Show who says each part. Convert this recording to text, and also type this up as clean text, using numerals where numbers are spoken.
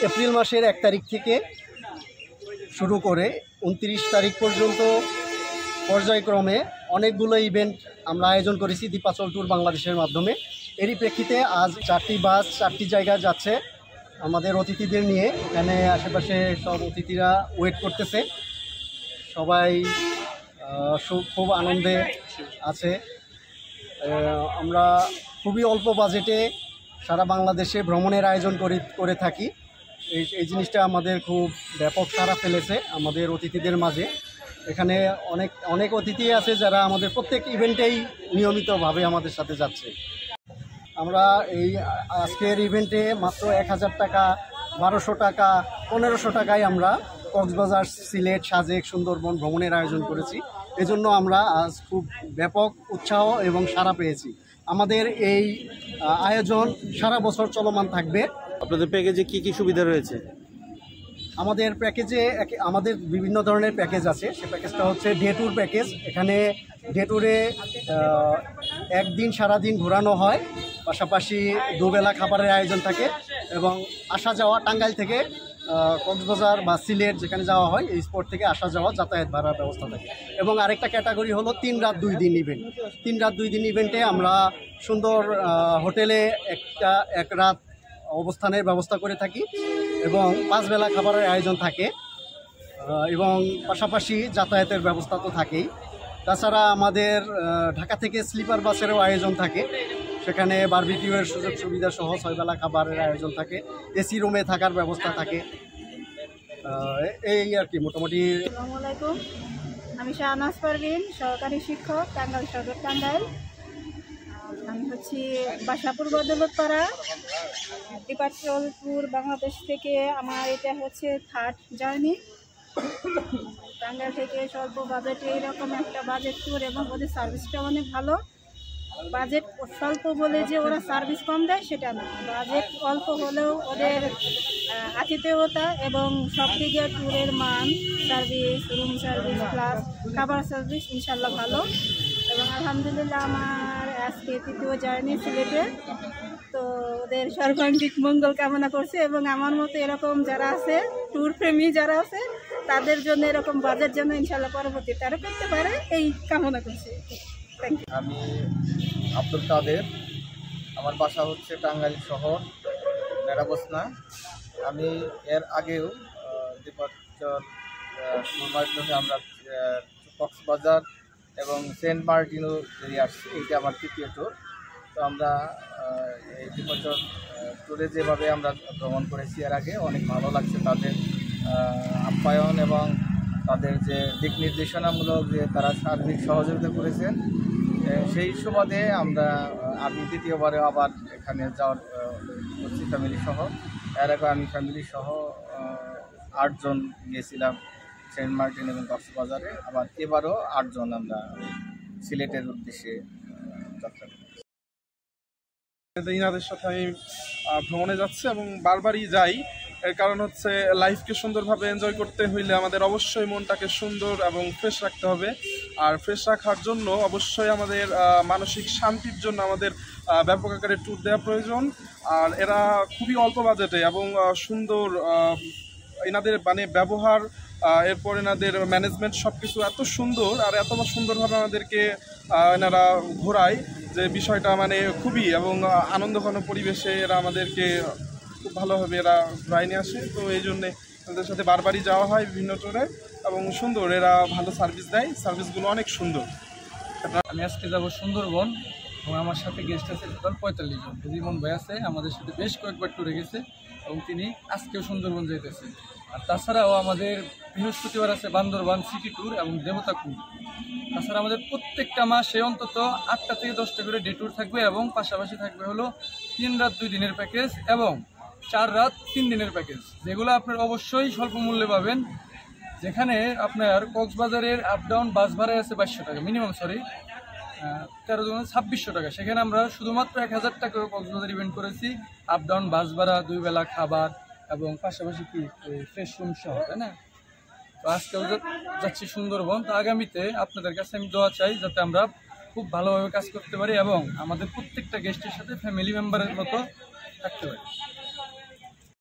Speaker 1: April মাসের 1 তারিখ থেকে শুরু করে 29 তারিখ পর্যন্ত পর্যায়ক্রমে অনেকগুলো ইভেন্ট আমরা আয়োজন করেছি দ্বীপাচল ট্যুর বাংলাদেশের মাধ্যমে। এরই প্রেক্ষিতে আজ 4টি বাস 4টি জায়গায় যাচ্ছে আমাদের অতিথিদের নিয়ে। এখানে আশেপাশে সব অতিথিরা ওয়েট করতেছে, সবাই খুব আনন্দে আছে। আমরা খুবই অল্প বাজেটে সারা বাংলাদেশে ভ্রমণের আয়োজন করে থাকি। এই জিনিসটা আমাদের খুব ব্যাপক সাড়া ফেলেছে আমাদের অতিথিদের মাঝে। এখানে অনেক অতিথি আছে যারা আমাদের প্রত্যেক ইভেন্টেই নিয়মিতভাবে আমাদের সাথে যাচ্ছে। আমরা এই আজকের ইভেন্টে মাত্র 1000 টাকা, 1200 টাকা, 1500 টাকায় আমরা কক্সবাজার, সিলেট, সাজেক, সুন্দরবন ভ্রমণের আয়োজন করেছি। এজন্য আমরা আজ খুব ব্যাপক উৎসাহ এবং সাড়া পেয়েছি। আমাদের এই আয়োজন সারা বছর চলমান থাকবে।
Speaker 2: আপনাদের প্যাকেজে কি কি সুবিধা রয়েছে?
Speaker 1: আমাদের প্যাকেজে আমাদের বিভিন্ন ধরনের প্যাকেজ আছে। সে প্যাকেজটা হচ্ছে ডে ট্যুর প্যাকেজ। এখানে ডে ট্যুরে একদিন সারাদিন ঘোরানো হয়, পাশাপাশি দুবেলা খাবারের আয়োজন থাকে এবং আসা যাওয়া টাঙ্গাইল থেকে কক্সবাজার বা সিলেট যেখানে যাওয়া হয় এই স্পট থেকে আসা যাওয়া যাতায়াত ভাড়ার ব্যবস্থা থাকে। এবং আরেকটা ক্যাটাগরি হলো 3 রাত 2 দিন ইভেন্ট। 3 রাত 2 দিন ইভেন্টে আমরা সুন্দর হোটেলে এক রাত অবস্থানের ব্যবস্থা করে থাকি এবং 5 বেলা খাবারের আয়োজন থাকে এবং পাশাপাশি যাতায়াতের ব্যবস্থা তো থাকেই। তাছাড়া আমাদের ঢাকা থেকে স্লিপার বাসেরও আয়োজন থাকে, সেখানে বারবিকিউয়ের সুযোগ সুবিধা সহ 6 বেলা খাবারের আয়োজন থাকে, এসি রুমে থাকার ব্যবস্থা থাকে। এই আর কি মোটামুটি।
Speaker 3: আসসালামু আলাইকুম, আমি শাহনাজ পারভিন, সহকারী শিক্ষক, টাঙ্গাইল সদর টাঙ্গাইল। আমি হচ্ছি বাসাপুর বদলতপাড়া, দ্বীপাচল ট্যুর বাংলাদেশ থেকে। আমার এটা হচ্ছে 3rd জার্নি। টাঙ্গাইল থেকে স্বল্প বাজেটে এইরকম একটা বাজেট ট্যুর এবং ওদের সার্ভিসটা অনেক ভালো। বাজেট স্বল্প বলে যে ওরা সার্ভিস কম দেয় সেটা না, বাজেট অল্প হলেও ওদের আতিথেয়তা এবং সব দিকে ট্যুরের মান, সার্ভিস, রুম সার্ভিস প্লাস খাবার সার্ভিস ইনশাল্লাহ ভালো। এবং আলহামদুলিল্লাহ আমার আজকে 3য় জার্নি সিলেটে। তো ওদের সর্বাঙ্গিক মঙ্গল কামনা করছে এবং আমার মতো এরকম যারা আছে ট্যুর প্রেমী যারা আছে তাদের জন্য এরকম বাজেট যেন ইনশাল্লাহ পরবর্তীতে আরও করতে পারে এই কামনা করছি।
Speaker 4: আমি আব্দুল কাদের, আমার বাসা হচ্ছে টাঙ্গাইল শহর নেরাবসনা। আমি এর আগেও দ্বীপাচল মাধ্যমে আমরা কক্সবাজার এবং সেন্ট মার্টিনও বেরিয়ে আসছি। এটা আমার 3য় ট্যুর। তো আমরা এই দ্বীপাচল ট্যুরে যেভাবে আমরা ভ্রমণ করেছি এর আগে অনেক ভালো লাগছে। তাদের আপ্যায়ন এবং তাদের যে দিক নির্দেশনামূলক যে তারা সার্বিক সহযোগিতা করেছেন, সেই সুবাদে আমি 2য়বারে আবার এখানে যাওয়ার করছি ফ্যামিলি সহ। এর আগে আমি ফ্যামিলি সহ 8 জন গিয়েছিলাম সেন্ট মার্টিন এবং কক্সবাজারে। আবার এবারও 8 জন আমরা সিলেটের উদ্দেশ্যে যাত্রা করি।
Speaker 5: ইনাদের সাথে আমি ভ্রমণে যাচ্ছি এবং বারবারই যাই। এর কারণ হচ্ছে লাইফকে সুন্দরভাবে এনজয় করতে হইলে আমাদের অবশ্যই মনটাকে সুন্দর এবং ফ্রেশ রাখতে হবে। আর ফ্রেশ রাখার জন্য অবশ্যই আমাদের মানসিক শান্তির জন্য আমাদের ব্যাপক আকারে ট্যুর দেওয়া প্রয়োজন। আর এরা খুবই অল্প বাজেটে এবং সুন্দর, এনাদের মানে ব্যবহার, এরপর এনাদের ম্যানেজমেন্ট সব কিছু এত সুন্দর আর এত সুন্দরভাবে আমাদেরকে এনারা ঘোরায় যে বিষয়টা মানে খুবই এবং আনন্দঘন পরিবেশে এরা আমাদেরকে খুব ভালোভাবে এরা ঘুরাই নিয়ে আসে। তো এই জন্যে তাদের সাথে বারবারই যাওয়া হয় বিভিন্ন ট্যুরে এবং সুন্দর, এরা ভালো সার্ভিস দেয়, সার্ভিসগুলো অনেক সুন্দর।
Speaker 6: আমি আজকে যাব সুন্দরবন এবং আমার সাথে গেস্ট আছে টোটাল 45 জন। জীবন ভাই আছে আমাদের সাথে, বেশ কয়েকবার ট্যুরে গেছে এবং তিনি আজকেও সুন্দরবন যেতেছে। আর তাছাড়াও আমাদের বৃহস্পতিবার আছে বান্দরবান সিটি ট্যুর এবং দেবতা ট্যুর। তাছাড়া আমাদের প্রত্যেকটা মাসে অন্তত 8টা থেকে 10টা করে ডে ট্যুর থাকবে এবং পাশাপাশি থাকবে হলো 3 রাত 2 দিনের প্যাকেজ এবং 4 রাত 3 দিনের প্যাকেজ, যেগুলো আপনার অবশ্যই স্বল্প মূল্যে পাবেন। যেখানে আপনার কক্সবাজারের আপ ডাউন বাস ভাড়া আছে 2200 টাকা মিনিমাম, 13 জন 2600 টাকা। সেখানে আমরা শুধুমাত্র 1000 টাকা কক্সবাজার ইভেন্ট করেছি, আপ ডাউন বাস ভাড়া, 2 বেলা খাবার এবং পাশাপাশি কি ফ্রেশ রুম সহ, তাই না? তো আজকেও যাচ্ছি সুন্দরবন। তো আগামীতে আপনাদের কাছে আমি দোয়া চাই যাতে আমরা খুব ভালোভাবে কাজ করতে পারি এবং আমাদের প্রত্যেকটা গেস্টের সাথে ফ্যামিলি মেম্বারের মতো থাকতে পারি।